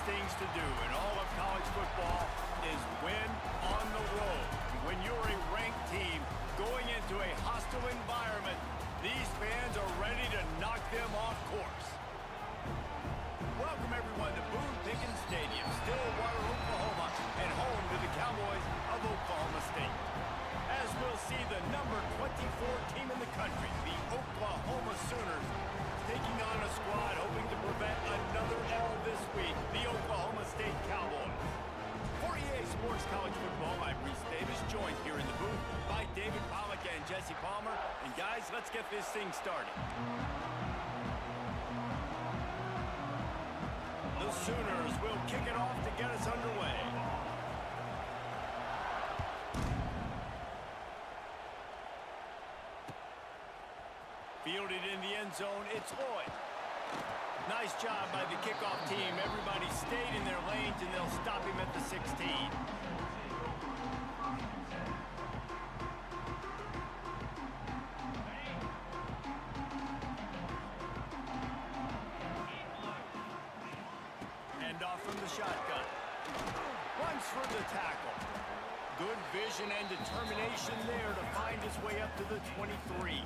things to do in all of college football is win on the road. When you're a ranked team going into a hostile environment, these fans are ready to knock them off course. Welcome, everyone, to Boone Pickens Stadium, Stillwater, Oklahoma, and home to the Cowboys of Oklahoma State. As we'll see the number 24 team in the country, the Oklahoma Sooners, taking on a squad hoping to prevent another L this week, the Oklahoma State Cowboys. For EA Sports College Football, I'm Reese Davis, joined here in the booth by David Pollack and Jesse Palmer. And guys, let's get this thing started. The Sooners will kick it off to get us underway. Fielded in the end zone, it's Lloyd. Nice job by the kickoff team. Everybody stayed in their lanes, and they'll stop him at the 16. Hand off from the shotgun. Runs for the tackle. Good vision and determination there to find his way up to the 23.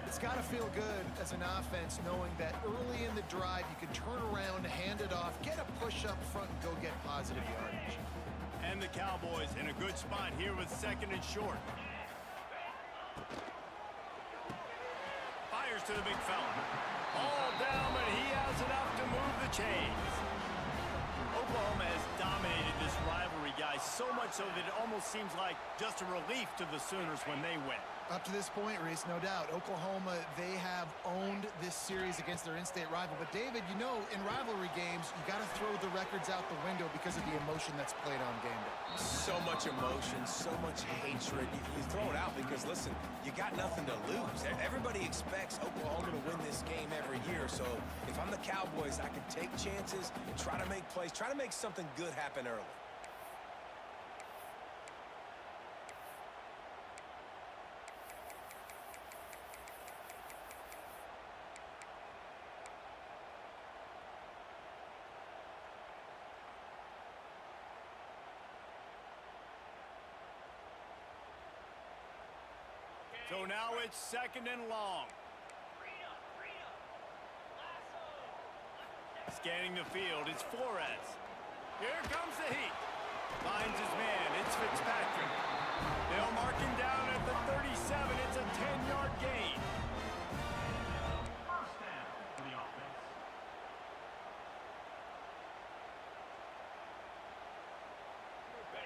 It's got to feel good as an offense knowing that early in the drive you can turn around, hand it off, get a push up front, and go get positive yardage. And the Cowboys in a good spot here with second and short. Fires to the big fella. All down, but he has enough to move the chains. Oklahoma has dominated this rivalry, guys, so much so that it almost seems like just a relief to the Sooners when they win. Up to this point, Reese, no doubt, Oklahoma, they have owned this series against their in-state rival. But, David, you know, in rivalry games, you got to throw the records out the window because of the emotion that's played on game day. So much emotion, so much hatred. You throw it out because, listen, you got nothing to lose. Everybody expects Oklahoma to win this game every year. So if I'm the Cowboys, I can take chances and try to make plays, try to make something good happen early. So now it's second and long. Scanning the field, it's Flores. Here comes the heat. Finds his man, it's Fitzpatrick. They'll mark him down at the 37. It's a 10-yard gain. First down for the offense.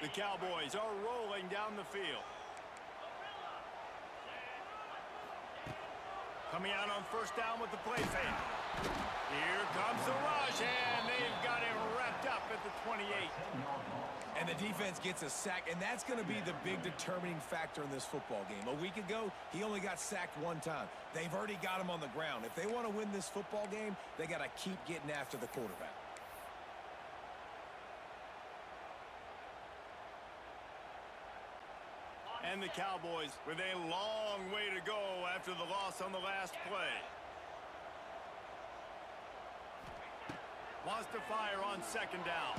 The Cowboys are rolling down the field. Coming out on first down with the play fake. Here comes the rush, and they've got him wrapped up at the 28. And the defense gets a sack, and that's going to be the big determining factor in this football game. A week ago, he only got sacked one time. They've already got him on the ground. If they want to win this football game, they got to keep getting after the quarterback. And the Cowboys with a long way to go after the loss on the last play. Wants to fire on second down.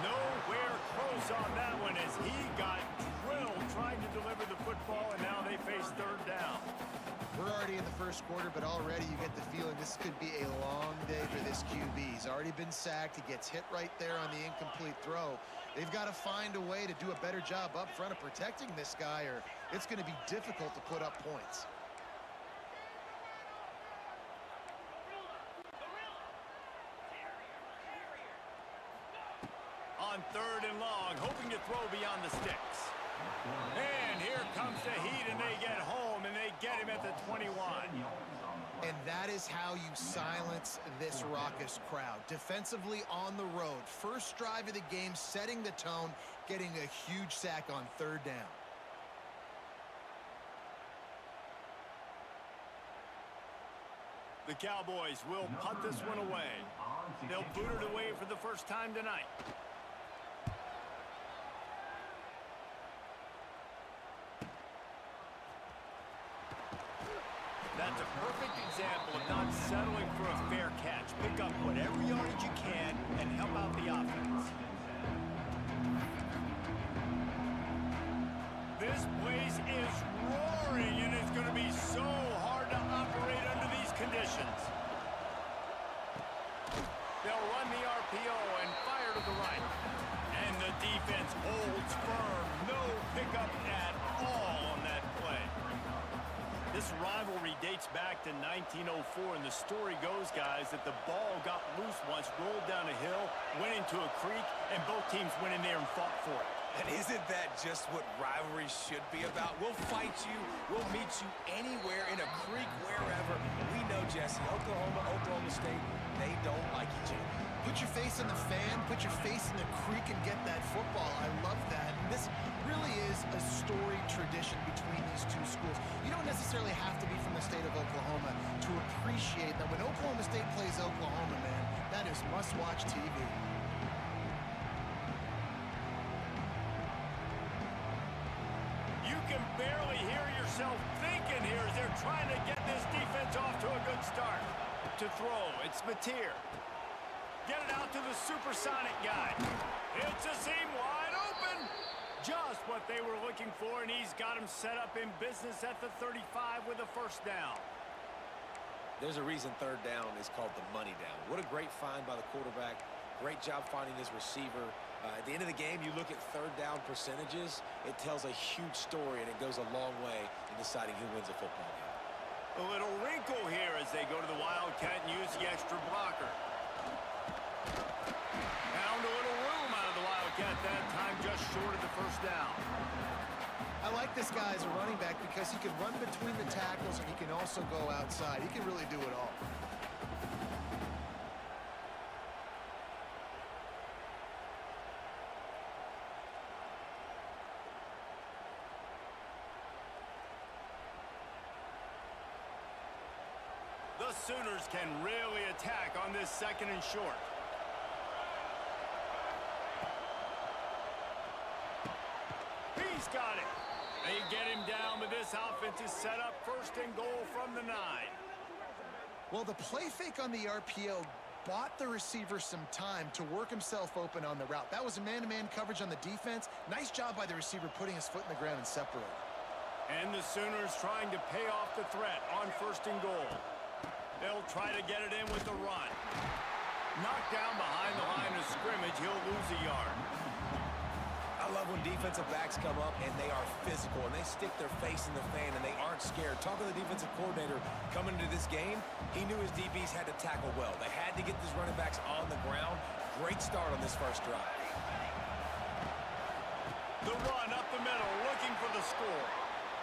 Nowhere close on that one as he got drilled trying to deliver the football, and now they face third down. We're already in the first quarter, but already you get the feeling this could be a long day for this QB. He's already been sacked. He gets hit right there on the incomplete throw. They've got to find a way to do a better job up front of protecting this guy, or it's going to be difficult to put up points. On third and long, hoping to throw beyond the sticks. And here comes the heat, and they get home, and they get him at the 21. And that is how you silence this raucous crowd. Defensively on the road. First drive of the game, setting the tone, getting a huge sack on third down. The Cowboys will punt this one away. They'll boot it away for the first time tonight. That's a perfect example of not settling for a fair catch. Pick up whatever yardage you can and help out the offense. This place is roaring, and it's going to be so hard to operate under these conditions. They'll run the RPO and fire to the right. And the defense holds firm. No pickup at all on that play. This rivalry dates back to 1904, and the story goes, guys, that the ball got loose once, rolled down a hill, went into a creek, and both teams went in there and fought for it. And isn't that just what rivalry should be about? We'll fight you. We'll meet you anywhere, in a creek, wherever. We know, Jesse, Oklahoma State, they don't like each other. Put your face in the fan, put your face in the creek and get that football. I love that. And this really is a storied tradition between these two schools. You don't necessarily have to be from the state of Oklahoma to appreciate that when Oklahoma State plays Oklahoma, man, that is must-watch TV. You can barely hear yourself thinking here as they're trying to get this defense off to a good start. To throw, it's Mateer. Get it out to the supersonic guy. It's a seam wide open. Just what they were looking for, and he's got him set up in business at the 35 with a first down. There's a reason third down is called the money down. What a great find by the quarterback. Great job finding his receiver. At the end of the game, you look at third down percentages, it tells a huge story, and it goes a long way in deciding who wins a football game. A little wrinkle here as they go to the Wildcat and use the extra blocker. Found a little room out of the Wildcat that time, just short of the first down. I like this guy as a running back because he can run between the tackles and he can also go outside. He can really do it all. The Sooners can really attack on this second and short. He's got it. They get him down, but this offense is set up first and goal from the 9. Well, the play fake on the RPO bought the receiver some time to work himself open on the route. That was a man-to-man coverage on the defense. Nice job by the receiver putting his foot in the ground and separating. And the Sooners trying to pay off the threat on first and goal. They'll try to get it in with the run. Knocked down behind the line of scrimmage, he'll lose a yard. I love when defensive backs come up and they are physical and they stick their face in the fan and they aren't scared. Talking to the defensive coordinator coming into this game, he knew his DBs had to tackle well. They had to get these running backs on the ground. Great start on this first drive. The run up the middle, looking for the score.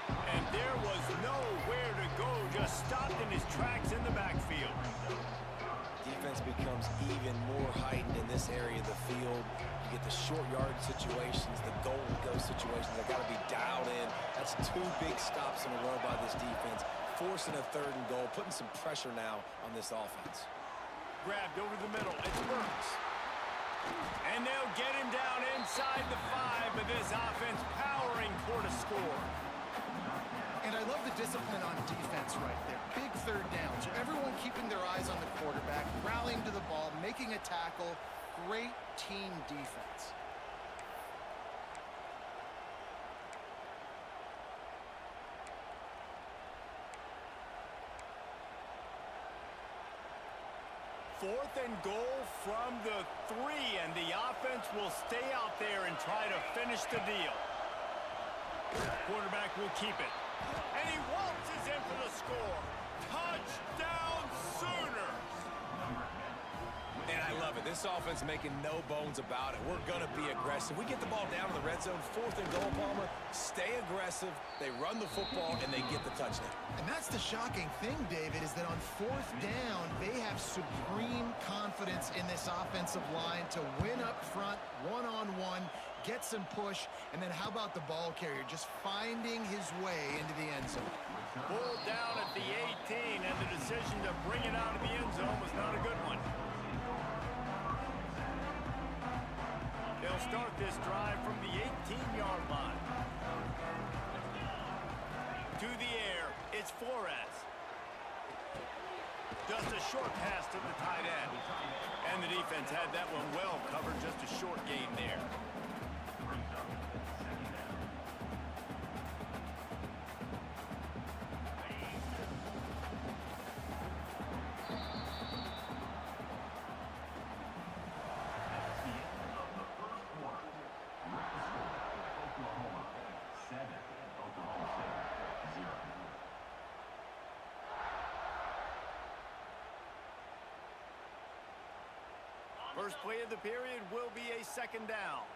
And there was nowhere to go, just stopped in his tracks in the backfield. Defense becomes even more heightened in this area of the field. You get the short yard situations, the goal to go situations. They got to be dialed in. That's 2 big stops in a row by this defense, forcing a third and goal, putting some pressure now on this offense. Grabbed over the middle, it's Burks. And they'll get him down inside the 5, but this offense powering toward a score. And I love the discipline on defense right there. Big third downs. Everyone keeping their eyes on the quarterback, rallying to the ball, making a tackle. Great team defense. Fourth and goal from the 3, and the offense will stay out there and try to finish the deal. Quarterback will keep it. And he waltzes in for the score. Touchdown Sooners! And I love it. This offense making no bones about it. We're going to be aggressive. We get the ball down in the red zone, 4th and goal, Palmer. Stay aggressive. They run the football, and they get the touchdown. And that's the shocking thing, David, is that on 4th down, they have supreme confidence in this offensive line to win up front, one-on-one, get some push, and then how about the ball carrier just finding his way into the end zone? Pulled down at the 18, and the decision to bring it out of the end zone was not a good one. They'll start this drive from the 18-yard line. To the air, it's Flores. Just a short pass to the tight end. And the defense had that one well covered, just a short gain there. First play of the period will be a second down.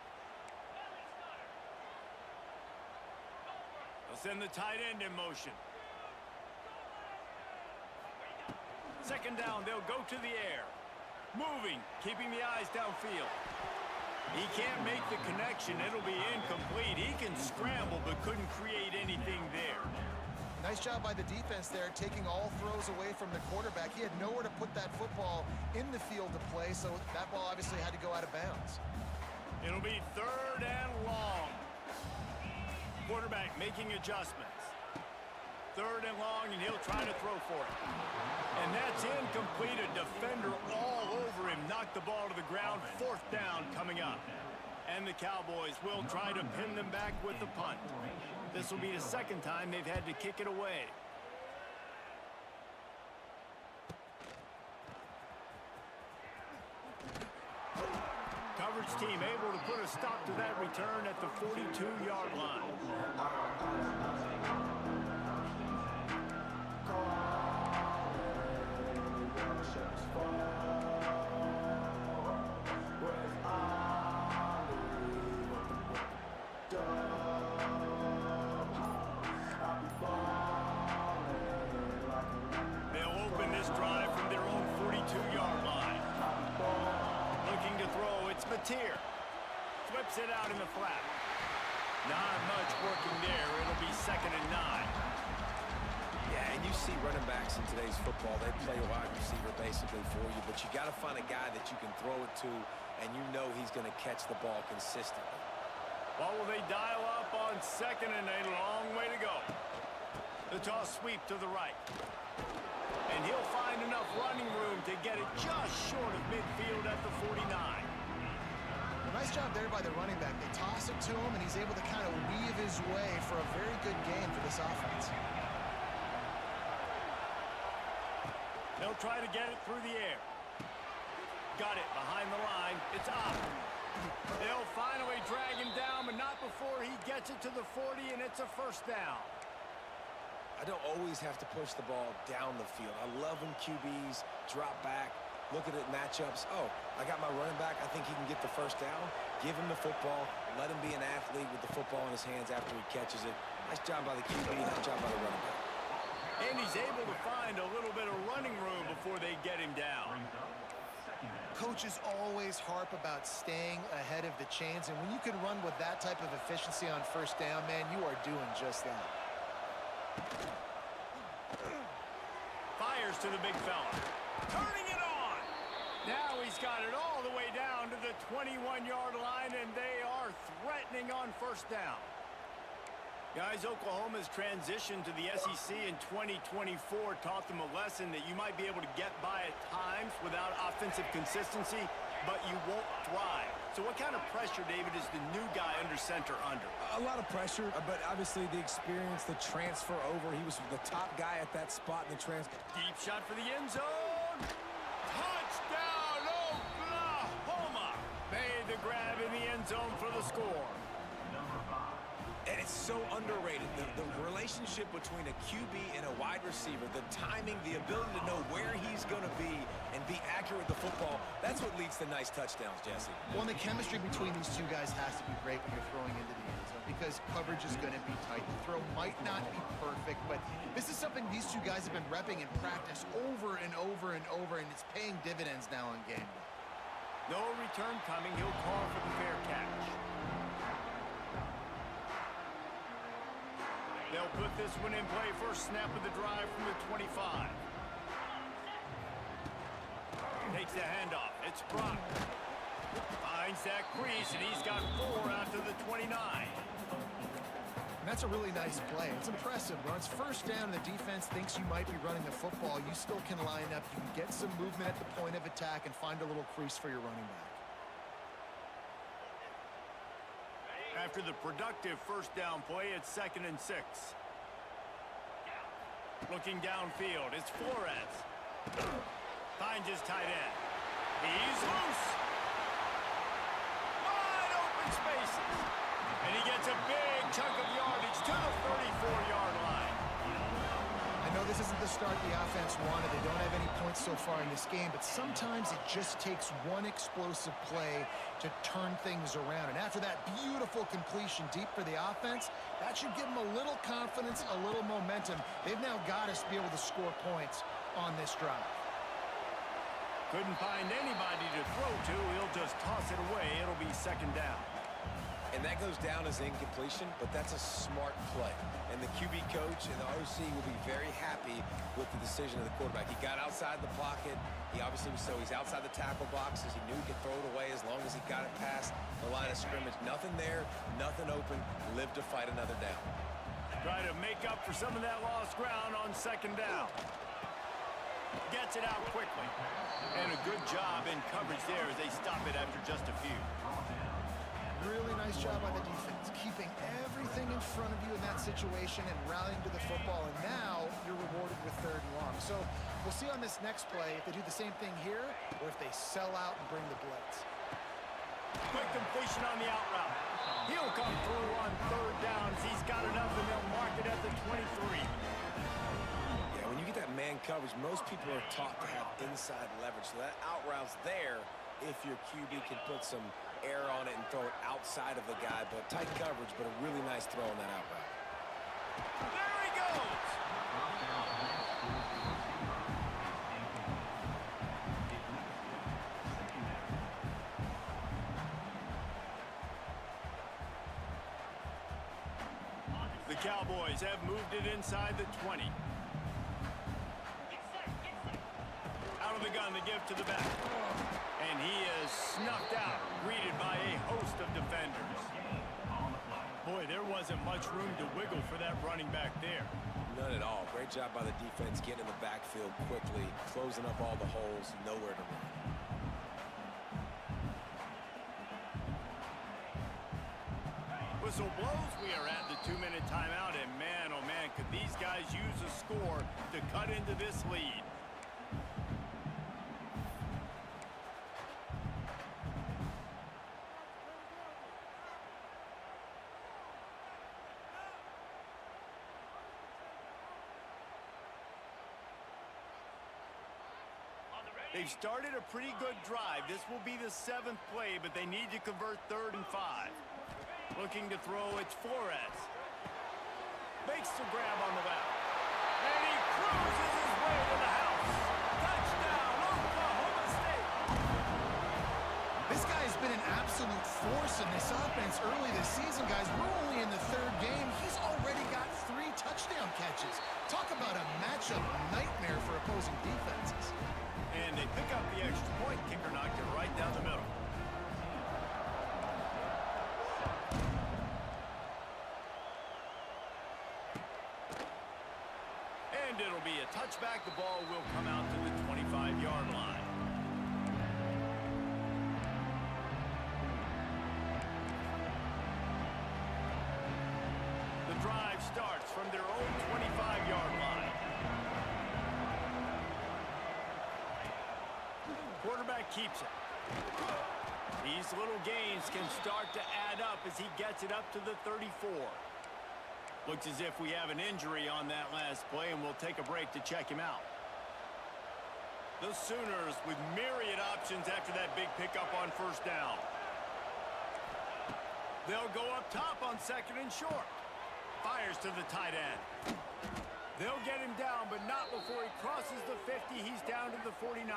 They'll send the tight end in motion. Second down, they'll go to the air. Moving, keeping the eyes downfield. He can't make the connection. It'll be incomplete. He can scramble, but couldn't create anything there. Nice job by the defense there, taking all throws away from the quarterback. He had nowhere to put that football in the field to play, so that ball obviously had to go out of bounds. It'll be third and long. Quarterback making adjustments. Third and long, and he'll try to throw for it. And that's incomplete. A defender all over him. Knocked the ball to the ground. Fourth down coming up. And the Cowboys will try to pin them back with the punt. This will be the second time they've had to kick it away. Coverage team able to put a stop to that return at the 42-yard line. Here, flips it out in the flat. Not much working there. It'll be 2nd and 9. Yeah, and you see running backs in today's football, they play a wide receiver basically for you, but you got to find a guy that you can throw it to, and you know he's going to catch the ball consistently. Well, will they dial up on 2nd and a long way to go? The toss sweep to the right. And he'll find enough running room to get it just short of midfield at the 49. Nice job there by the running back. They toss it to him, and he's able to kind of weave his way for a very good game for this offense. They'll try to get it through the air. Got it behind the line. It's up. They'll finally drag him down, but not before he gets it to the 40, and it's a first down. I don't always have to push the ball down the field. I love when QBs drop back, look at it matchups. Oh, I got my running back. I think he can get the first down. Give him the football. Let him be an athlete with the football in his hands after he catches it. Nice job by the QB. Nice job by the running back. And he's able to find a little bit of running room before they get him down. Coaches always harp about staying ahead of the chains, and when you can run with that type of efficiency on first down, man, you are doing just that. Fires to the big fella. Turning it on. Now he's got it all the way down to the 21-yard line, and they are threatening on first down. Guys, Oklahoma's transition to the SEC in 2024 taught them a lesson that you might be able to get by at times without offensive consistency, but you won't thrive. So what kind of pressure, David, is the new guy under center under? A lot of pressure, but obviously the experience, the transfer over. He was the top guy at that spot in the transfer. Deep shot for the end zone. Touchdown, Oklahoma! Made the grab in the end zone for the score. And it's so underrated. The relationship between a QB and a wide receiver, the timing, the ability to know where he's going to be and be accurate with the football, that's what leads to nice touchdowns, Jesse. Well, and the chemistry between these two guys has to be great when you're throwing into the end zone because coverage is going to be tight. The throw might not be perfect, but this is something these two guys have been repping in practice over and over and over, and it's paying dividends now in game day. No return coming. He'll call for the fair catch. They'll put this one in play. First snap of the drive from the 25. Takes the handoff. It's Brock. Finds that crease, and he's got 4 out to the 29. That's a really nice play. It's impressive. When it's first down and the defense thinks you might be running the football, you still can line up. You can get some movement at the point of attack and find a little crease for your running back. After the productive first down play, it's 2nd and 6. Looking downfield, it's Flores. Finds his tight end. He's loose. Wide open spaces. And he gets a big chunk of yardage to the 34-yard line. I know this isn't the start the offense wanted. They don't have any points so far in this game, but sometimes it just takes one explosive play to turn things around. And after that beautiful completion deep for the offense, that should give them a little confidence, a little momentum. They've now got us to be able to score points on this drive. Couldn't find anybody to throw to. He'll just toss it away. It'll be 2nd down. And that goes down as incompletion, but that's a smart play. And the QB coach and the OC will be very happy with the decision of the quarterback. He got outside the pocket. He's outside the tackle boxes. He knew he could throw it away as long as he got it past the line of scrimmage. Nothing there, nothing open. Live to fight another down. Try to make up for some of that lost ground on 2nd down. Gets it out quickly. And a good job in coverage there as they stop it after just a few. Really nice job by the defense, keeping everything in front of you in that situation and rallying to the football. And now you're rewarded with 3rd and long. So we'll see on this next play if they do the same thing here or if they sell out and bring the blitz. Quick completion on the out route. He'll come through on 3rd downs. He's got enough, and they'll mark it at the 23. Yeah, when you get that man coverage, most people are taught to have inside leverage. So that out route's there if your QB can put some air on it and throw it outside of the guy, but tight coverage, but a really nice throw on that out route. There he goes! The Cowboys have moved it inside the 20. Out of the gun, the give to the back. And he is snuffed out, greeted by a host of defenders. Boy, there wasn't much room to wiggle for that running back there. None at all. Great job by the defense getting in the backfield quickly, closing up all the holes, nowhere to run. Whistle blows. We are at the 2-minute timeout, and man, oh man, could these guys use a score to cut into this lead. They've started a pretty good drive. This will be the 7th play, but they need to convert 3rd and 5. Looking to throw, it's Flores. Makes the grab on the left. And he cruises his way to the house. Touchdown, Oklahoma State. This guy's been an absolute force in this offense early this season, guys. We're only in the 3rd game. He's already got 3 touchdown catches. Talk about a matchup nightmare for opposing defenses. And they pick up the extra point. Kicker knocked it right down the middle. And it'll be a touchback. The ball will come out to the 25-yard line. The drive starts from their own 25-yard line. Quarterback keeps it. These little gains can start to add up as he gets it up to the 34. Looks as if we have an injury on that last play, and we'll take a break to check him out. The Sooners with myriad options after that big pickup on 1st down. They'll go up top on 2nd and short. Fires to the tight end. They'll get him down, but not before he crosses the 50. He's down to the 49.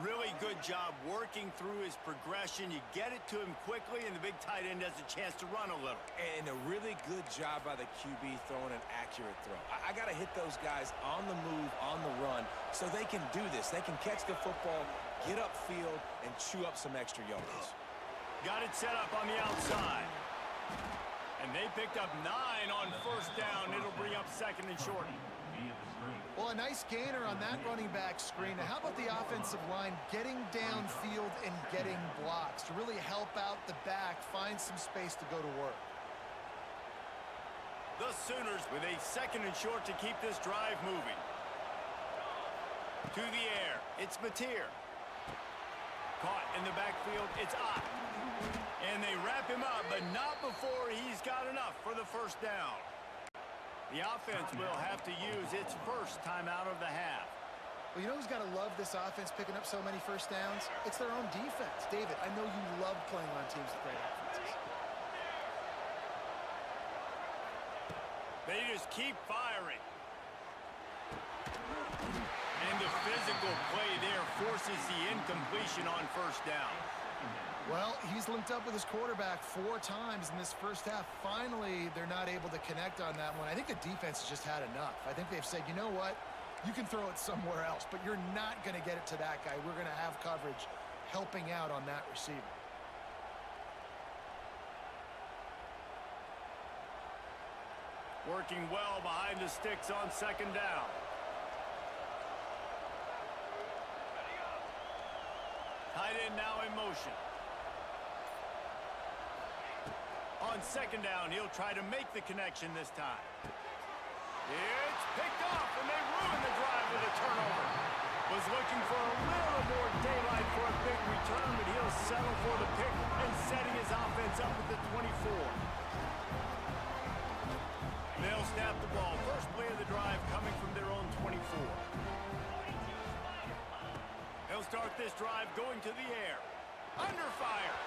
Really good job working through his progression. You get it to him quickly, and the big tight end has a chance to run a little. And a really good job by the QB throwing an accurate throw. I got to hit those guys on the move, on the run, so they can do this. They can catch the football, get upfield, and chew up some extra yardage. Got it set up on the outside. And they picked up 9 on first down. It'll bring up second and short. Well, a nice gainer on that running back screen. Now, how about the offensive line getting downfield and getting blocks to really help out the back, find some space to go to work? The Sooners with a second and short to keep this drive moving. To the air, it's Mateer. Caught in the backfield, it's Ott. And they wrap him up, but not before he's got enough for the first down. The offense will have to use its first timeout of the half. Well, you know who's got to love this offense picking up so many first downs? It's their own defense. David, I know you love playing on teams with great offenses. They just keep firing. And the physical play there forces the incompletion on first down. Well, he's linked up with his quarterback 4 times in this first half. Finally, they're not able to connect on that one. I think the defense has just had enough. I think they've said, you know what? You can throw it somewhere else, but you're not going to get it to that guy. We're going to have coverage helping out on that receiver. Working well behind the sticks on second down. Tight end now in motion. On second down, he'll try to make the connection this time. It's picked off, and they ruin the drive with a turnover. Was looking for a little more daylight for a big return, but he'll settle for the pick and setting his offense up at the 24. They'll snap the ball. First play of the drive coming from their own 24. They'll start this drive going to the air. Under fire.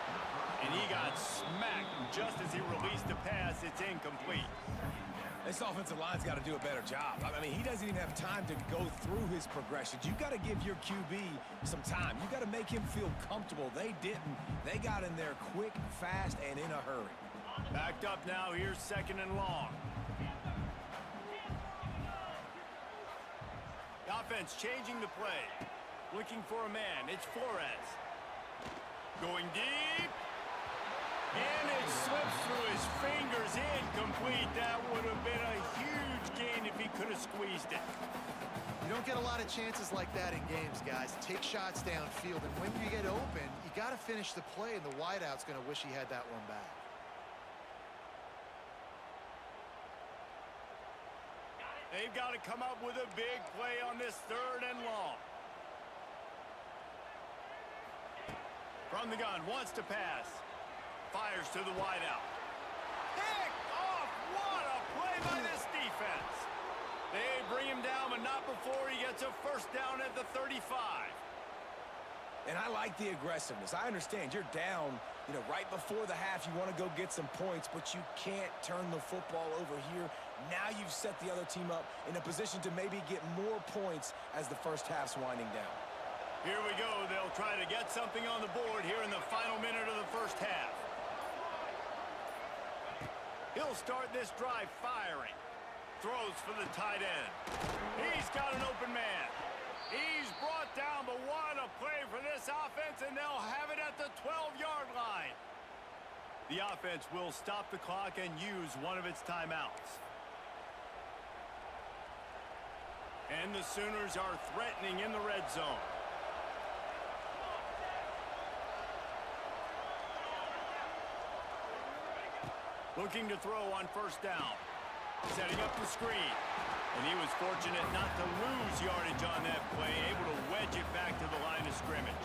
And he got smacked just as he released the pass. It's incomplete. This offensive line's got to do a better job. I mean, he doesn't even have time to go through his progressions. You've got to give your QB some time. You've got to make him feel comfortable. They didn't. They got in there quick, fast, and in a hurry. Backed up now. Here's second and long. The offense changing the play. Looking for a man. It's Flores. Going deep. And it slips through his fingers. Incomplete. That would have been a huge gain if he could have squeezed it. You don't get a lot of chances like that in games, guys. Take shots downfield, and when you get open, you got to finish the play, and the wideout's going to wish he had that one back. They've got to come up with a big play on this third and long. From the gun, wants to pass. Fires to the wideout. Picked off! What a play by this defense! They bring him down, but not before he gets a first down at the 35. And I like the aggressiveness. I understand you're down, right before the half. You want to go get some points, but you can't turn the football over here. Now you've set the other team up in a position to maybe get more points as the first half's winding down. Here we go. They'll try to get something on the board here in the final minute of the first half. He'll start this drive firing. Throws for the tight end. He's got an open man. He's brought down, but what a play for this offense, and they'll have it at the 12-yard line. The offense will stop the clock and use one of its timeouts. And the Sooners are threatening in the red zone. Looking to throw on first down. Setting up the screen. And he was fortunate not to lose yardage on that play, able to wedge it back to the line of scrimmage.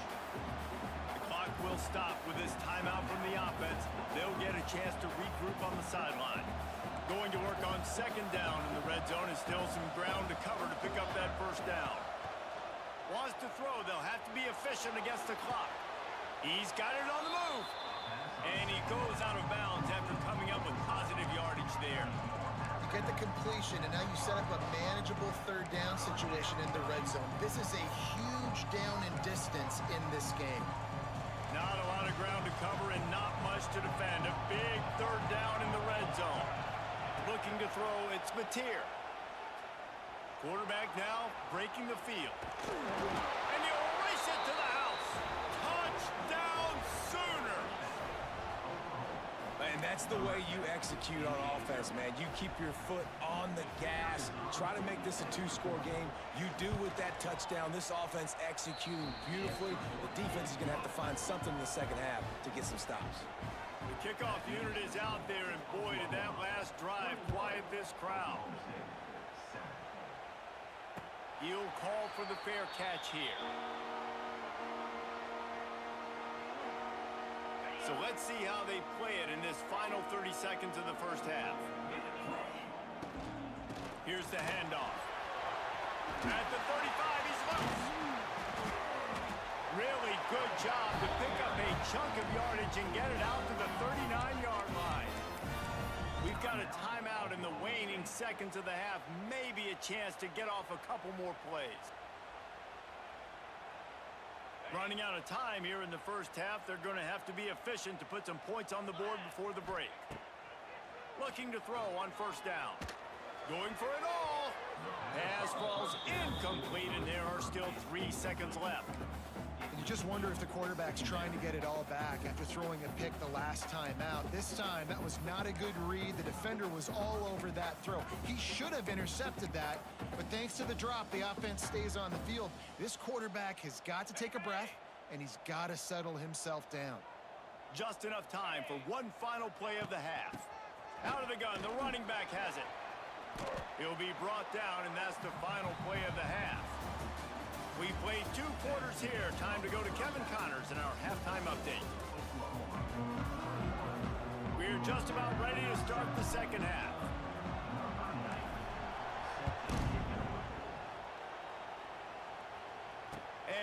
The clock will stop with this timeout from the offense. They'll get a chance to regroup on the sideline. Going to work on second down in the red zone, and still some ground to cover to pick up that first down. Wants to throw. They'll have to be efficient against the clock. He's got it on the move. And he goes out of bounds after coming up with positive yardage there. You get the completion, and now you set up a manageable third down situation in the red zone. This is a huge down in distance in this game. Not a lot of ground to cover and not much to defend. A big third down in the red zone. Looking to throw, it's Mateer. Quarterback now breaking the field. And he'll race it to the house. Touchdown Sooners! And that's the way you execute on offense, man. You keep your foot on the gas. Try to make this a two-score game. You do with that touchdown. This offense executing beautifully. The defense is going to have to find something in the second half to get some stops. The kickoff unit is out there, and boy, did that last drive quiet this crowd. He'll call for the fair catch here. So let's see how they play it in this final 30 seconds of the first half. Here's the handoff. At the 35, he's loose. Really good job to pick up a chunk of yardage and get it out to the 39-yard line. We've got a timeout in the waning seconds of the half. Maybe a chance to get off a couple more plays. Running out of time here in the first half, they're going to have to be efficient to put some points on the board before the break. Looking to throw on first down. Going for it all. Pass falls incomplete, and there are still 3 seconds left. And you just wonder if the quarterback's trying to get it all back after throwing a pick the last time out. This time, that was not a good read. The defender was all over that throw. He should have intercepted that, but thanks to the drop, the offense stays on the field. This quarterback has got to take a breath, and he's got to settle himself down. Just enough time for one final play of the half. Out of the gun, the running back has it. He'll be brought down, and that's the final play of the half. We played 2 quarters here. Time to go to Kevin Connors in our halftime update. We're just about ready to start the second half.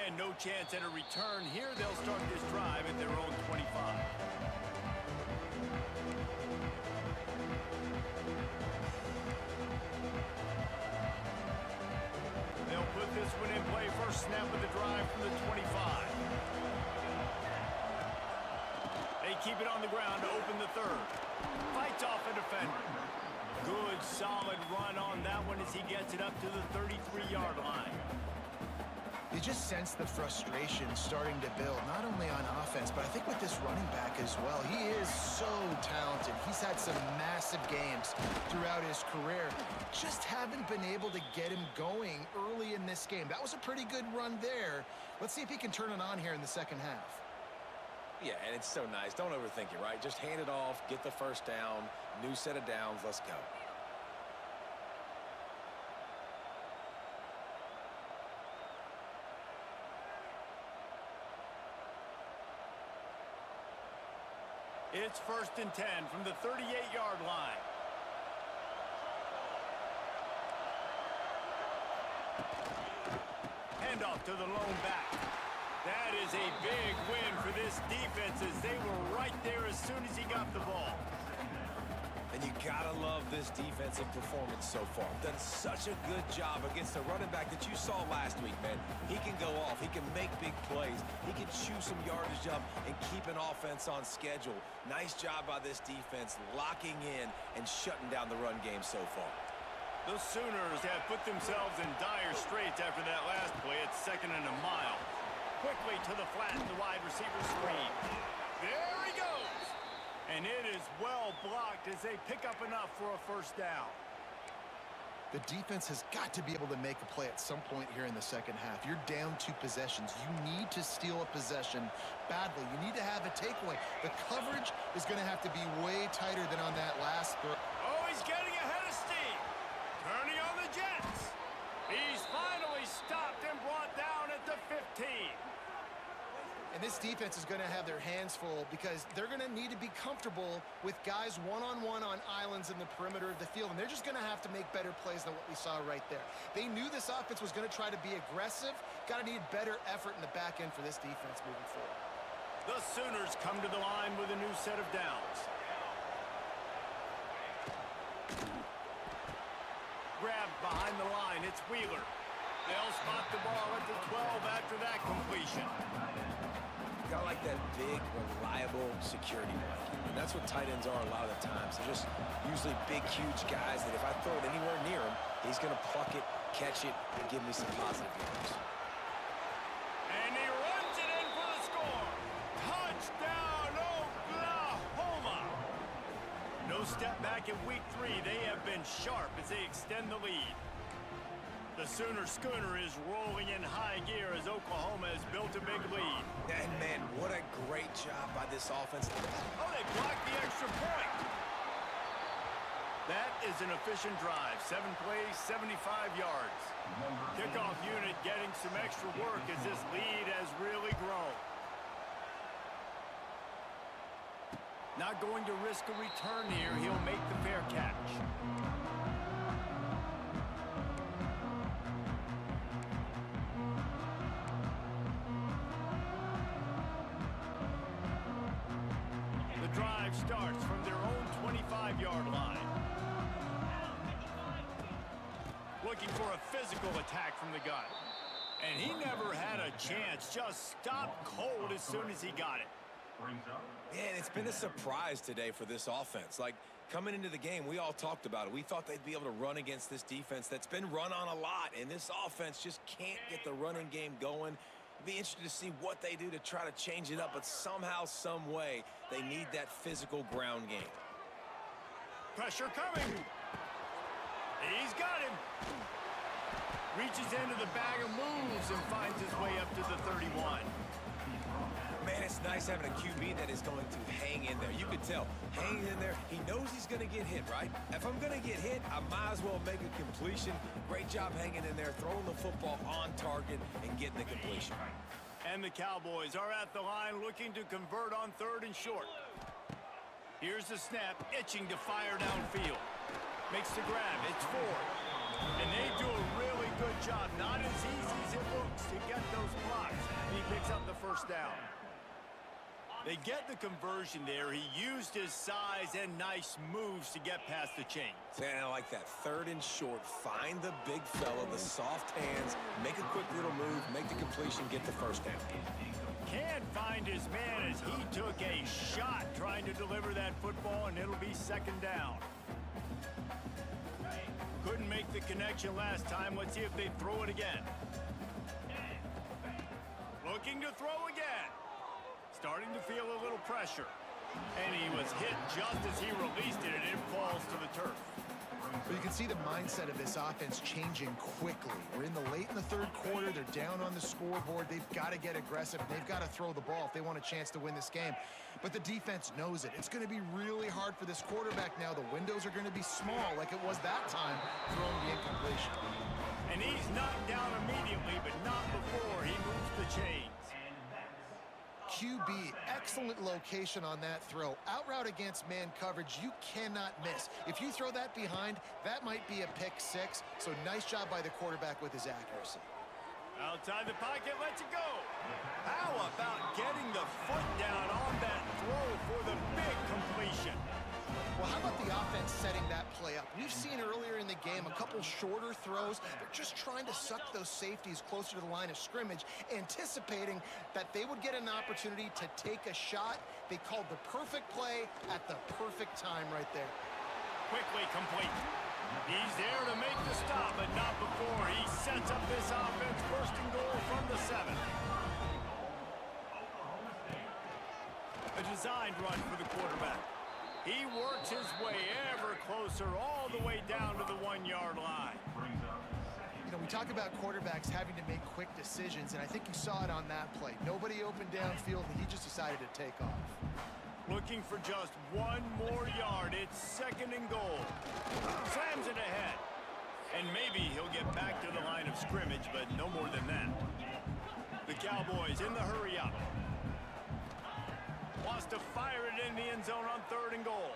And no chance at a return here. They'll start this drive at their own 25. They'll put this one in play. First snap of the drive from the 25. They keep it on the ground to open the third. Fights off a defender. Good, solid run on that one as he gets it up to the 33-yard line. You just sense the frustration starting to build, not only on offense, but I think with this running back as well. He is so talented. He's had some massive games throughout his career. Just haven't been able to get him going early in this game. That was a pretty good run there. Let's see if he can turn it on here in the second half. Yeah, and it's so nice. Don't overthink it, right? Just hand it off, get the first down, new set of downs, let's go. It's 1st and 10 from the 38-yard line. Handoff to the lone back. That is a big win for this defense as they were right there as soon as he got the ball. And you gotta love this defensive performance so far. Done such a good job against the running back that you saw last week, man. He can go off. He can make big plays. He can chew some yardage up and keep an offense on schedule. Nice job by this defense locking in and shutting down the run game so far. The Sooners have put themselves in dire straits after that last play. It's 2nd and a mile. Quickly to the flat, the wide receiver screen. There he goes. And it is well blocked as they pick up enough for a first down. The defense has got to be able to make a play at some point here in the second half. You're down 2 possessions. You need to steal a possession badly. You need to have a takeaway. The coverage is going to have to be way tighter than on that last throw. Oh, he's getting ahead of steam. Turning on the Jets. He's finally stopped and brought down at the 15. And this defense is going to have their hands full because they're going to need to be comfortable with guys one-on-one on islands in the perimeter of the field. And they're just going to have to make better plays than what we saw right there. They knew this offense was going to try to be aggressive. Got to need better effort in the back end for this defense moving forward. The Sooners come to the line with a new set of downs. Grabbed behind the line. It's Wheeler. They'll spot the ball at the 12 after that completion. Got like that big, reliable security blanket. And that's what tight ends are a lot of the times. They're just usually big, huge guys that if I throw it anywhere near him, he's going to pluck it, catch it, and give me some positive yards. And he runs it in for the score. Touchdown, Oklahoma. No step back in week 3. They have been sharp as they extend the lead. The Sooner Schooner is rolling in high gear as Oklahoma has built a big lead. And, man, what a great job by this offense. Oh, they blocked the extra point. That is an efficient drive. 7 plays, 75 yards. Kickoff unit getting some extra work as this lead has really grown. Not going to risk a return here. He'll make the fair catch. The drive starts from their own 25-yard line. Looking for a physical attack from the gun. And he never had a chance. Just stopped cold as soon as he got it. Man, it's been a surprise today for this offense. Like, coming into the game, we all talked about it. We thought they'd be able to run against this defense that's been run on a lot, and this offense just can't get the running game going. It'd be interesting to see what they do to try to change it up, but somehow, some way, they need that physical ground game. Pressure coming. He's got him. Reaches into the bag of moves and finds his way up to the 31. Man, it's nice having a QB that is going to hang in there. You can tell, hanging in there, he knows he's going to get hit, right? If I'm going to get hit, I might as well make a completion. Great job hanging in there, throwing the football on target and getting the completion. And the Cowboys are at the line looking to convert on 3rd and short. Here's the snap, itching to fire downfield. Makes the grab, it's 4. And they do a really good job, not as easy as it looks, to get those blocks. And he picks up the first down. They get the conversion there. He used his size and nice moves to get past the chains. And I like that. 3rd and short. Find the big fella, the soft hands, make a quick little move, make the completion, get the first down. Can't find his man as he took a shot trying to deliver that football, and it'll be 2nd down. Couldn't make the connection last time. Let's see if they throw it again. Looking to throw again. Starting to feel a little pressure. And he was hit just as he released it, and it falls to the turf. But you can see the mindset of this offense changing quickly. We're late in the 3rd quarter. They're down on the scoreboard. They've got to get aggressive. They've got to throw the ball if they want a chance to win this game. But the defense knows it. It's going to be really hard for this quarterback now. The windows are going to be small like it was that time throwing the incompletion. And he's knocked down immediately, but not before he moves the chains. QB, excellent location on that throw. Out route against man coverage, you cannot miss. If you throw that behind, that might be a pick 6. So nice job by the quarterback with his accuracy. Outside the pocket, lets it go. How about getting the foot down on that throw for the big completion? Well, how about the offense setting that play up? We've seen earlier in the game a couple shorter throws. They're just trying to suck those safeties closer to the line of scrimmage, anticipating that they would get an opportunity to take a shot. They called the perfect play at the perfect time right there. Quickly complete. He's there to make the stop, but not before he sets up this offense. 1st and goal from the 7. A designed run for the quarterback. He works his way ever closer all the way down to the 1-yard line. You know, we talk about quarterbacks having to make quick decisions, and I think you saw it on that play. Nobody opened downfield, and he just decided to take off. Looking for just 1 more yard. It's 2nd and goal. Slams it ahead. And maybe he'll get back to the line of scrimmage, but no more than that. The Cowboys in the hurry up. Wants to fire it in the end zone on 3rd and goal.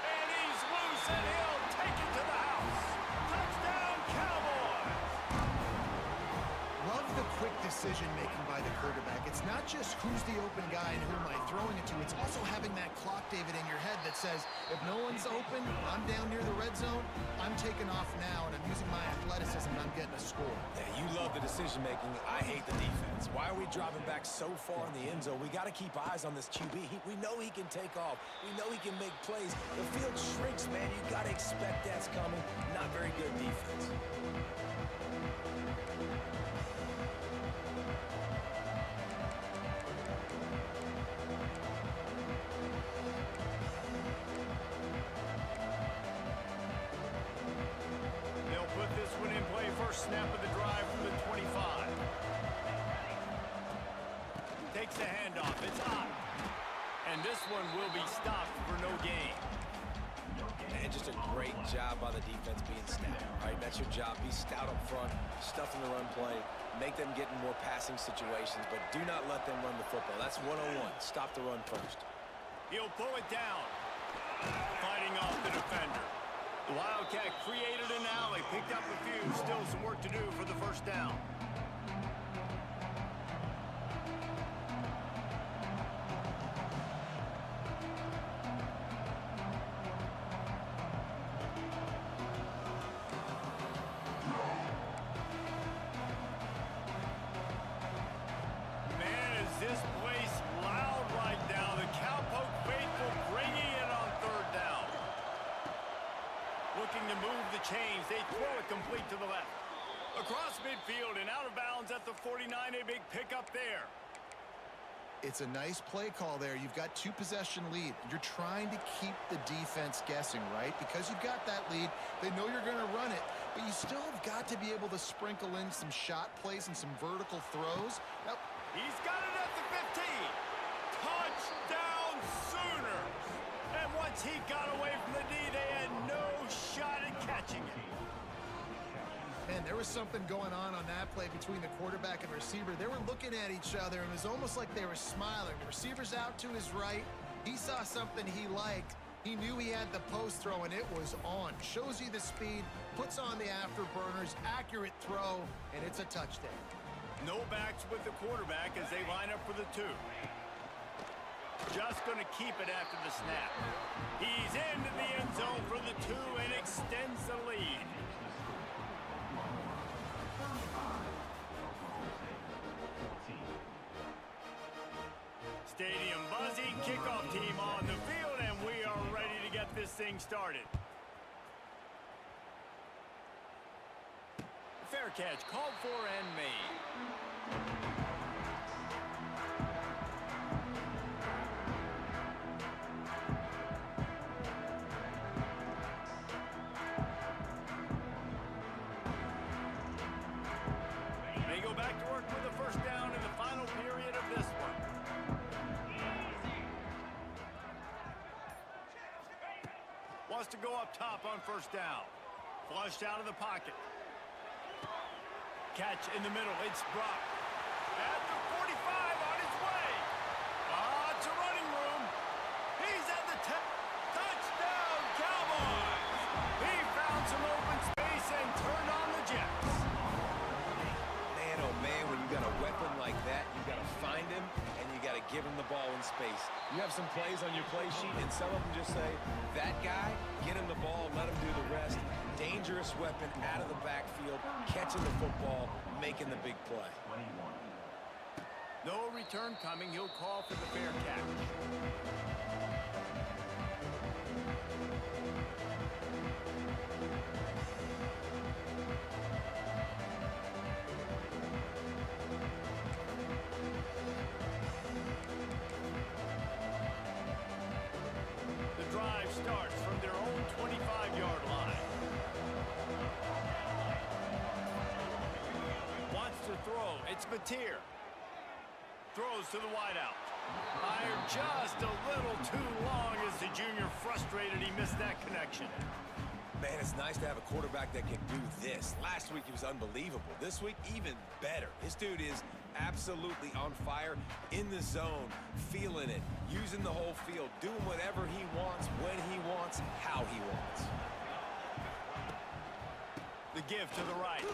And he's loose, and he'll take it to the house. Touchdown, Cowboys! Love the quick decision-making by the quarterback. It's not just who's the open guy and who am I throwing it to. It's also having that clock, David, in your head that says, if no one's open, I'm down near the red zone, I'm taking off now, and I'm using my athleticism, and I'm getting a score. Yeah, you love the decision-making. I hate the defense. Why are we dropping back so far in the end zone? We got to keep eyes on this QB. We know he can take off. We know he can make plays. The field shrinks, man. You got to expect that's coming. Not very good defense. fakes the handoff. It's up. And this one will be stopped for no gain. And just a great job by the defense being stout. All right, that's your job. Be stout up front, stuff in the run play, make them get in more passing situations, but do not let them run the football. That's 101. Stop the run first. He'll pull it down. Fighting off the defender. The Wildcat created an alley, picked up a few. Still some work to do for the first down. Man, is this place loud right now. The Cowpoke faithful bringing it on third down. Looking to move the chains. They throw it complete to the left. Across midfield and out of bounds at the 49. A big pickup there. It's a nice play call there. You've got 2-possession lead. You're trying to keep the defense guessing, right? Because you've got that lead, they know you're going to run it, but you still have got to be able to sprinkle in some shot plays and some vertical throws. Now, He's got it at the 15. Touchdown Sooners. And once he got away from the D, they had no shot at catching it. man, there was something going on that play between the quarterback and receiver. They were looking at each other, and it was almost like they were smiling. The receiver's out to his right. He saw something he liked. He knew he had the post throw, and it was on. Shows you the speed, puts on the afterburners, accurate throw, and it's a touchdown. No backs with the quarterback as they line up for the 2. Just going to keep it after the snap. He's into the end zone for the 2 and extends the lead. Stadium buzzing, kickoff team on the field, and we are ready to get this thing started. Fair catch called for and made. They go back to work with the first down in the final period of this one. Wants to go up top on first down. Flushed out of the pocket. Catch in the middle. It's Brock. At the 45 on his way. It's a running room. He's at the 10. Touchdown, Cowboys. He found some open space and turned on the Jets. Man, oh man, when you got a weapon like that, you got to find him and you got to give him the ball in space. You have some plays on your play sheet, and some of them just say, that guy, get him the ball, let him do the rest. Dangerous weapon out of the backfield, catching the football, making the big play. No return coming. He'll call for the fair catch. The drive starts from their own 25-yard line. Wants to throw. It's Mateer. Throws to the wideout. Fired just a little too long as the junior frustrated. He missed that connection. Man, it's nice to have a quarterback that can do this. Last week, he was unbelievable. This week, even better. This dude is absolutely on fire, in the zone, feeling it, using the whole field, doing whatever he wants, when he wants, how he wants. The give to the right.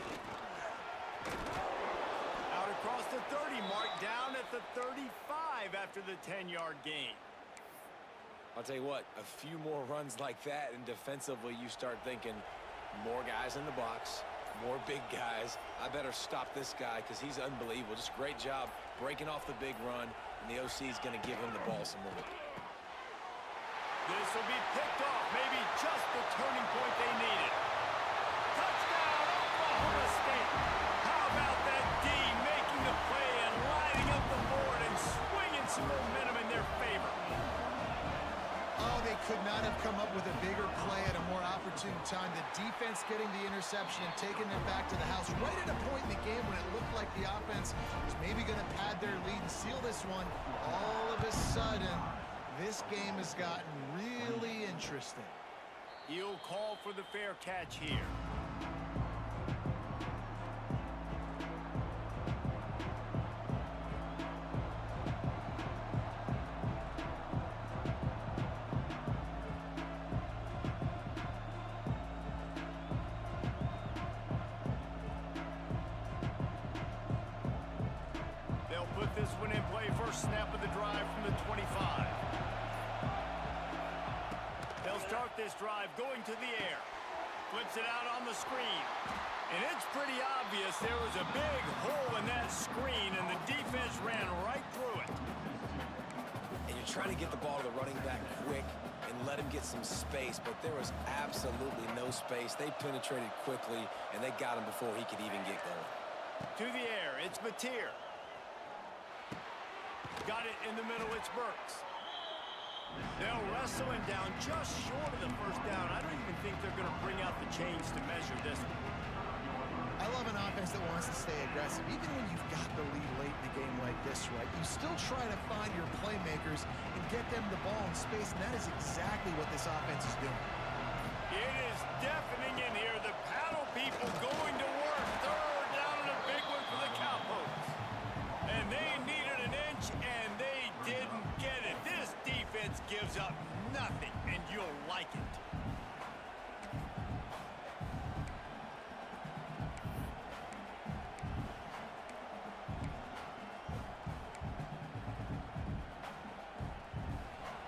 Out across the 30, marked down at the 35 after the 10-yard gain. I'll tell you what, a few more runs like that, and defensively you start thinking more guys in the box, more big guys. I better stop this guy because he's unbelievable. Just a great job breaking off the big run, and the OC is going to give him the ball some more. This will be picked off, maybe just the turning point they needed. Touchdown, Oklahoma State. How about that D making the play and lining up the board and swinging some momentum in their favor? Oh, they could not have come up with a bigger play at a more opportune time. The defense getting the interception and taking it back to the house right at a point in the game when it looked like the offense was maybe going to pad their lead and seal this one. All of a sudden, this game has gotten really interesting. He'll call for the fair catch here. They'll put this one in play. First snap of the drive from the 25. They'll start this drive going to the air. Flips it out on the screen. And it's pretty obvious there was a big hole in that screen, and the defense ran right through it. And you're trying to get the ball to the running back quick and let him get some space, but there was absolutely no space. They penetrated quickly, and they got him before he could even get going. To the air, it's Mateer. Got it in the middle, it's Burks. They'll wrestle him down just short of the first down. I don't even think they're going to bring out the chains to measure this one. I love an offense that wants to stay aggressive. Even when you've got the lead late in the game like this, right, you still try to find your playmakers and get them the ball in space, and that is exactly what this offense is doing. It is deafening in here. The paddle people going to work. Third down and a big one for the Cowboys. And they needed an inch, and they didn't get it. This defense gives up nothing, and you'll like it.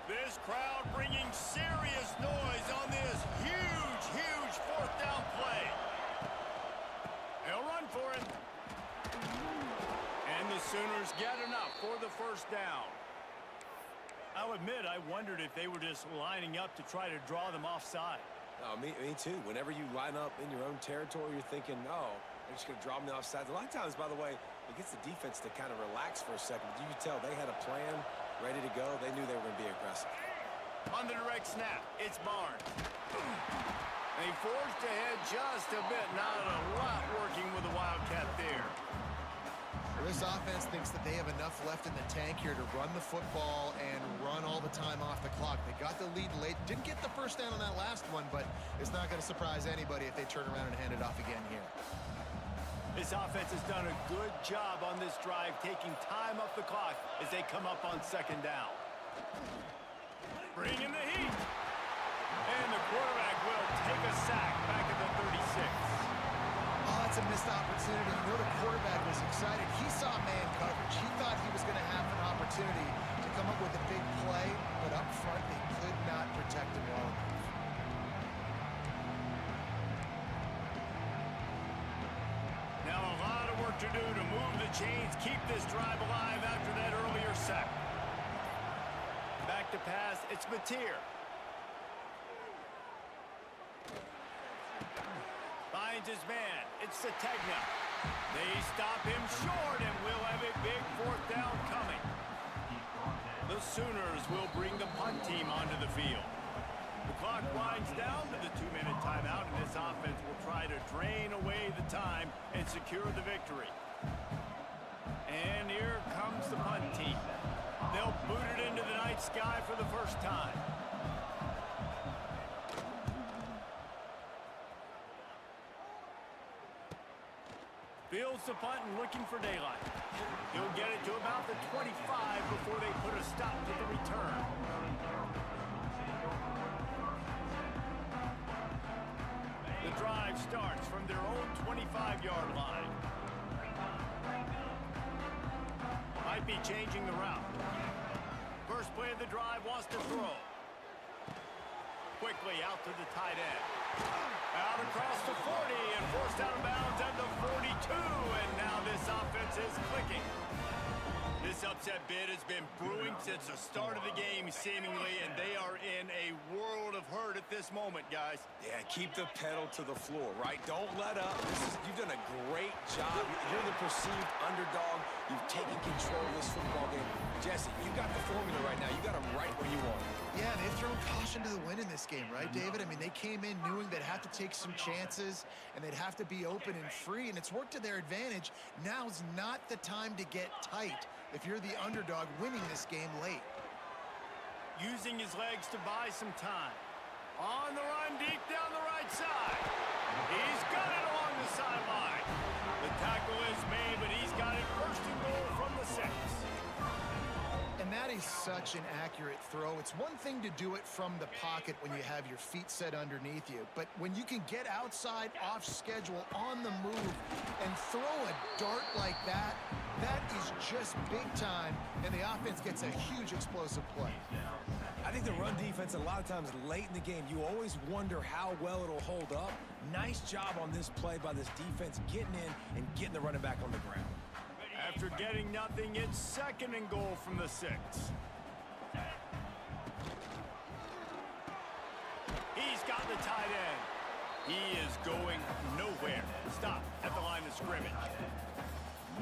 This crowd bringing serious noise on this huge, huge fourth down play. They'll run for it. And the Sooners get enough for the first down. I'll admit, I wondered if they were just lining up to try to draw them offside. Oh, me too. Whenever you line up in your own territory, you're thinking, oh, they're just going to draw me offside. A lot of times, by the way, it gets the defense to kind of relax for a second. But you can tell they had a plan ready to go. They knew they were going to be aggressive. On the direct snap, it's Barnes. They forged ahead just a bit. Not a lot working with the Wildcat there. This offense thinks that they have enough left in the tank here to run the football and run all the time off the clock. They got the lead late. Didn't get the first down on that last one, but it's not going to surprise anybody if they turn around and hand it off again here. This offense has done a good job on this drive, taking time off the clock as they come up on second down. Bring in the heat. And the quarterback will take a sack back at the 36. Oh, that's a missed opportunity. You know the quarterback was excited. He saw man coverage. He thought he was going to have an opportunity to come up with a big play, but up front they could not protect him well enough. Now a lot of work to do to move the chains, keep this drive alive after that earlier sack. Back to pass, it's Mateer. Finds his man, it's Sategna. They stop him short and we'll have a big fourth down coming. The Sooners will bring the punt team onto the field. The clock winds down to the 2-minute timeout, and this offense will try to drain away the time and secure the victory. And here comes the punt team. They'll boot it into the night sky for the first time. Fields the punt and looking for daylight. He'll get it to about the 25 before they put a stop to the return. The drive starts from their own 25-yard line. Might be changing the route. First play of the drive wants to throw. Quickly out to the tight end. Out across the 40 and forced out of bounds at the 42. And now this offense is clicking. This upset bid has been brewing since the start of the game, seemingly, and they are in a world of hurt at this moment, guys. Yeah, keep the pedal to the floor, right? Don't let up. You've done a great job. You're the perceived underdog. You've taken control of this football game. Jesse, you got the formula right now. You got them right where you want them. Yeah, they've thrown caution to the wind in this game, right, David? I mean, they came in knowing they'd have to take some chances and they'd have to be open and free, and it's worked to their advantage. Now's not the time to get tight if you're the underdog winning this game late. Using his legs to buy some time. On the run deep down the right side. He's got it along the sideline. The tackle is made, but he's got it first and goal from the 6. And that is such an accurate throw. It's one thing to do it from the pocket when you have your feet set underneath you, but when you can get outside, off schedule, on the move, and throw a dart like that, that is just big time, and the offense gets a huge explosive play. I think the run defense, a lot of times late in the game, you always wonder how well it'll hold up. Nice job on this play by this defense, getting in and getting the running back on the ground. After getting nothing, it's second and goal from the 6. He's got the tight end. He is going nowhere. Stop at the line of scrimmage.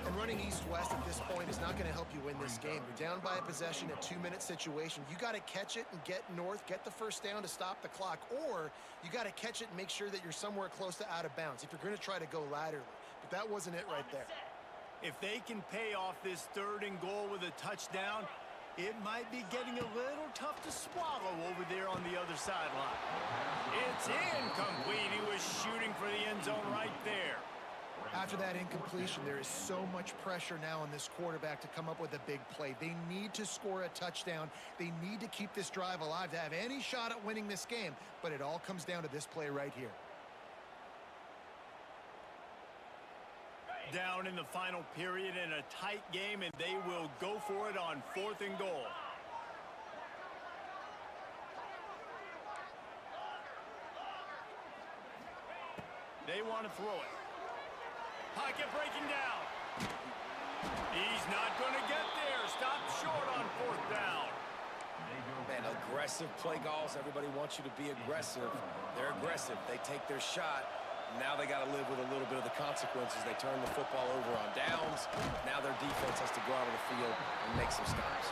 And running east-west at this point is not going to help you win this game. You're down by a possession, a 2-minute situation. You got to catch it and get north, get the first down to stop the clock, or you got to catch it and make sure that you're somewhere close to out of bounds if you're going to try to go laterally. But that wasn't it right there. If they can pay off this third and goal with a touchdown, it might be getting a little tough to swallow over there on the other sideline. It's incomplete. He was shooting for the end zone right there. After that incompletion, there is so much pressure now on this quarterback to come up with a big play. They need to score a touchdown. They need to keep this drive alive to have any shot at winning this game, but it all comes down to this play right here. Down in the final period in a tight game, and they will go for it on 4th and goal. They want to throw it. Pocket breaking down. He's not going to get there. Stop short on 4th down. Man, aggressive play calls. Everybody wants you to be aggressive. They're aggressive. They take their shot. Now they got to live with a little bit of the consequences. They turn the football over on downs. Now their defense has to go out of the field and make some stops.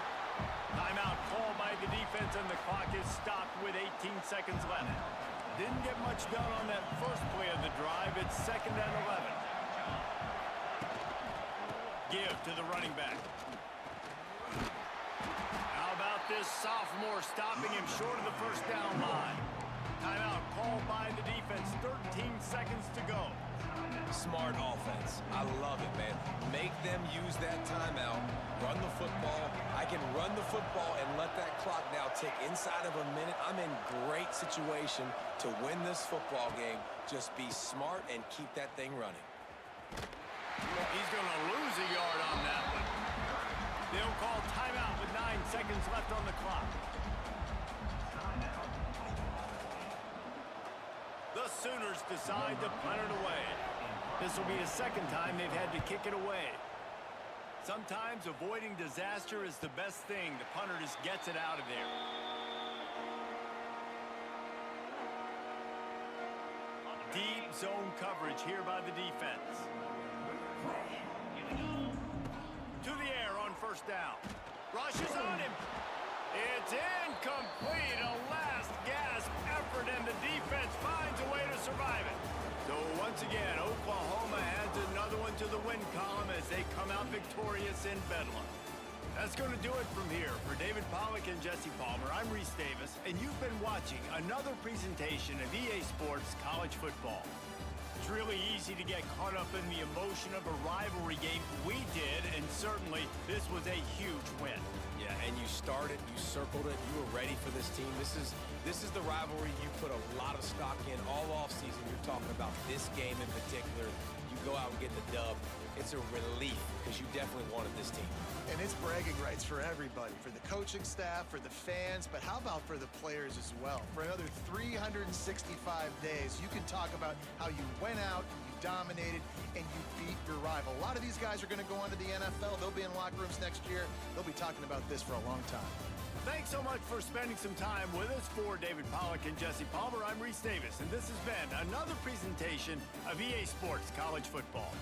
Timeout called by the defense, and the clock is stopped with 18 seconds left. Didn't get much done on that first play of the drive. It's 2nd and 11. Give to the running back. How about this sophomore stopping him short of the first down line? Timeout called by the defense. 13 seconds to go. Smart offense. I love it, man. Make them use that timeout. Run the football. I can run the football and let that clock now tick inside of a minute. I'm in great situation to win this football game. Just be smart and keep that thing running. He's going to lose a yard on that one. They'll call timeout with 9 seconds left on the clock. The Sooners decide to punt it away. This will be the 2nd time they've had to kick it away. Sometimes avoiding disaster is the best thing. The punter just gets it out of there. Deep zone coverage here by the defense. To the air on 1st down. Rushes on him. It's incomplete. A last gasp effort, and the defense finds a way to survive it. So once again, Oklahoma adds another one to the win column as they come out victorious in Bedlam. That's going to do it from here. For David Pollack and Jesse Palmer, I'm Reese Davis, and you've been watching another presentation of EA Sports College Football. It's really easy to get caught up in the emotion of a rivalry game. We did, and certainly this was a huge win. Yeah, and you started, you circled it, you were ready for this team. This is the rivalry you put a lot of stock in all offseason. You're talking about this game in particular. You go out and get the dub. It's a relief because you definitely wanted this team. And it's bragging rights for everybody, for the coaching staff, for the fans, but how about for the players as well? For another 365 days, you can talk about how you went out, you dominated, and you beat your rival. A lot of these guys are going to go on to the NFL. They'll be in locker rooms next year. They'll be talking about this for a long time. Thanks so much for spending some time with us. For David Pollack and Jesse Palmer, I'm Reese Davis, and this has been another presentation of EA Sports College Football.